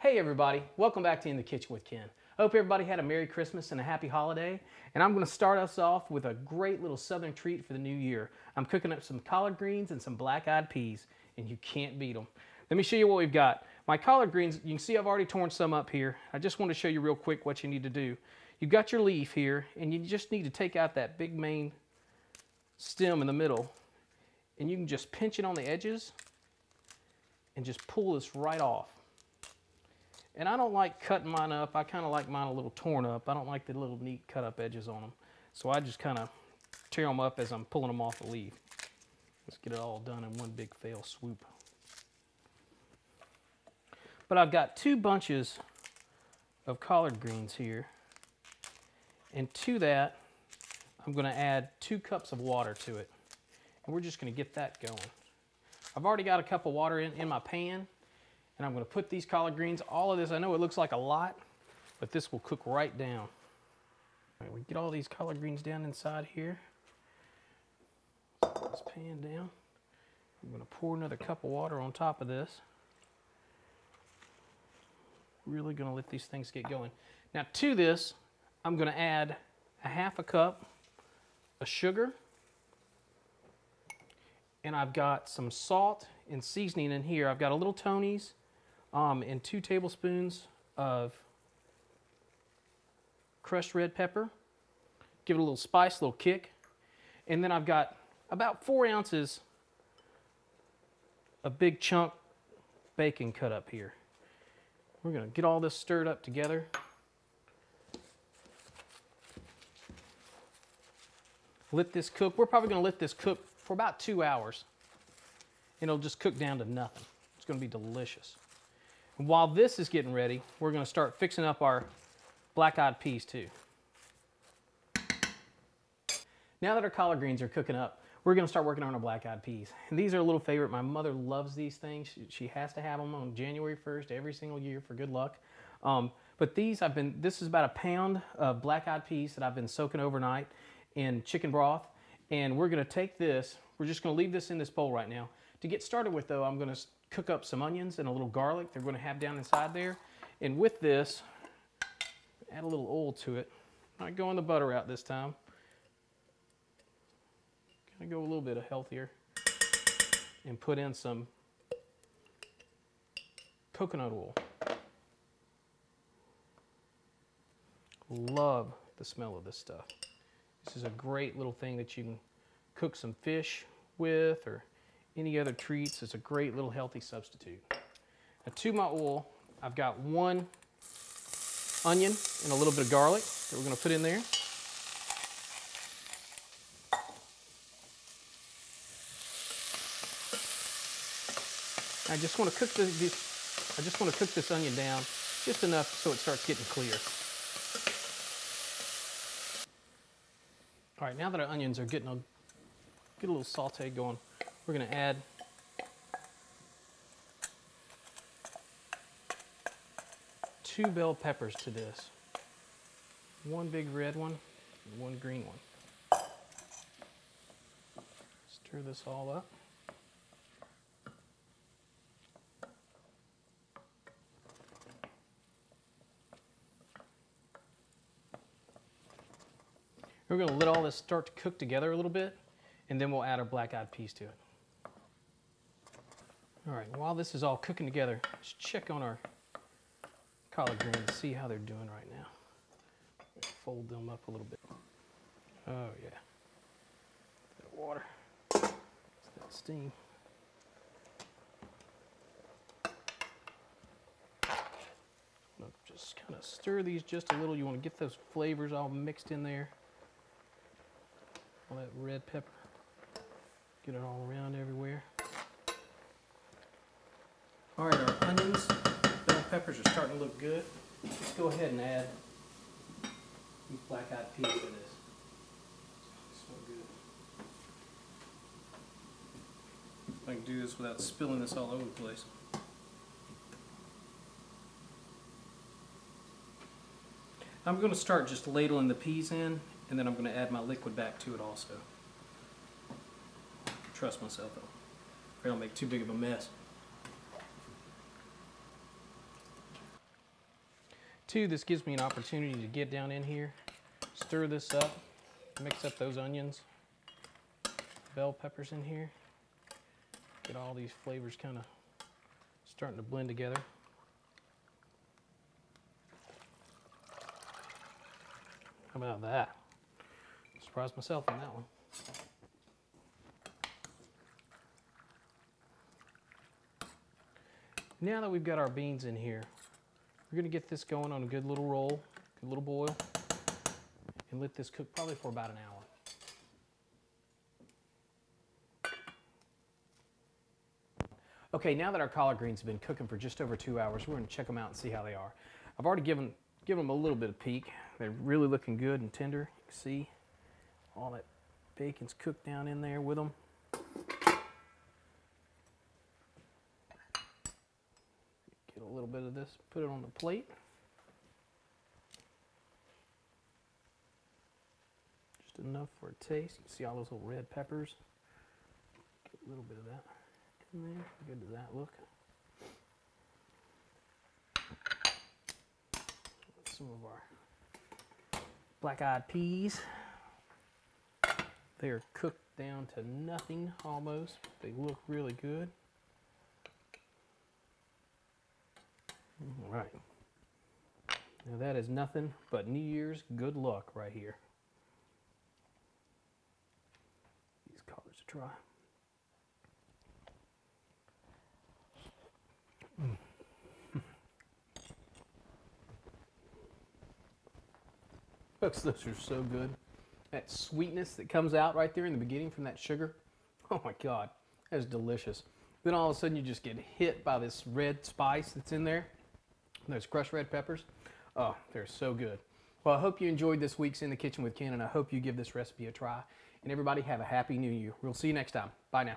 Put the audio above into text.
Hey everybody, welcome back to In the Kitchen with Ken. I hope everybody had a Merry Christmas and a Happy Holiday. And I'm going to start us off with a great little Southern treat for the new year. I'm cooking up some collard greens and some black-eyed peas, and you can't beat them. Let me show you what we've got. My collard greens, you can see I've already torn some up here. I just want to show you real quick what you need to do. You've got your leaf here, and you just need to take out that big main stem in the middle, and you can just pinch it on the edges and just pull this right off. And I don't like cutting mine up. I kind of like mine a little torn up. I don't like the little neat cut up edges on them. So I just kind of tear them up as I'm pulling them off the leaf. Let's get it all done in one big fail swoop. But I've got two bunches of collard greens here. And to that, I'm going to add 2 cups of water to it. And we're just going to get that going. I've already got a cup of water in my pan. And I'm going to put these collard greens, all of this, I know it looks like a lot, but this will cook right down. All right, we get all these collard greens down inside here. Put this pan down. I'm going to pour another cup of water on top of this. Really going to let these things get going. Now to this, I'm going to add a half a cup of sugar. And I've got some salt and seasoning in here. I've got a little Tony's. And 2 tablespoons of crushed red pepper. Give it a little spice, a little kick. And then I've got about 4 ounces of big chunk bacon cut up here. We're going to get all this stirred up together. Let this cook. We're probably going to let this cook for about 2 hours. And it'll just cook down to nothing. It's going to be delicious. While this is getting ready, we're going to start fixing up our black-eyed peas too. Now that our collard greens are cooking up, we're going to start working on our black-eyed peas. And these are a little favorite. My mother loves these things. She has to have them on January 1st every single year for good luck. But these, this is about a pound of black-eyed peas that I've been soaking overnight in chicken broth. And we're going to take this, we're just going to leave this in this bowl right now. To get started with though, I'm going to cook up some onions and a little garlic they're going to have down inside there. And with this, add a little oil to it. Not going the butter out this time. Gonna go a little bit healthier. And put in some coconut oil. Love the smell of this stuff. This is a great little thing that you can cook some fish with or any other treats. It's a great little healthy substitute. Now to my oil, I've got 1 onion and a little bit of garlic that we're going to put in there. I just want to cook this onion down just enough so it starts getting clear. All right, now that our onions are get a little saute going, we're going to add two bell peppers to this. 1 big red one and 1 green one. Stir this all up. We're going to let all this start to cook together a little bit, and then we'll add our black-eyed peas to it. All right, while this is all cooking together, let's check on our collard greens and see how they're doing right now. Fold them up a little bit. Oh yeah, that water, it's that steam. Just kind of stir these just a little. You want to get those flavors all mixed in there. All that red pepper, get it all around everywhere. All right, our onions, bell peppers are starting to look good. Let's go ahead and add these black-eyed peas to this. It's so good. If I can do this without spilling this all over the place. I'm going to start just ladling the peas in, and then I'm going to add my liquid back to it also. Trust myself though. I don't make too big of a mess. Two, this gives me an opportunity to get down in here, stir this up, mix up those onions, bell peppers in here, get all these flavors kind of starting to blend together. How about that? Surprised myself on that one. Now that we've got our beans in here, we're going to get this going on a good little roll, good little boil, and let this cook probably for about an hour. Okay, now that our collard greens have been cooking for just over 2 hours, we're going to check them out and see how they are. I've already given them a little bit of peek. They're really looking good and tender. You can see all that bacon's cooked down in there with them. Get a little bit of this, put it on the plate. Just enough for a taste. You can see all those little red peppers. Get a little bit of that in there. Good does that look? Some of our black-eyed peas. They are cooked down to nothing almost. They look really good. All right. Now that is nothing but New Year's good luck right here. These colors to try. Folks, those are so good. That sweetness that comes out right there in the beginning from that sugar. Oh my God, that is delicious. Then all of a sudden you just get hit by this red spice that's in there. Those crushed red peppers. Oh, they're so good. Well, I hope you enjoyed this week's In the Kitchen with Ken, and I hope you give this recipe a try. And everybody have a happy new year. We'll see you next time. Bye now.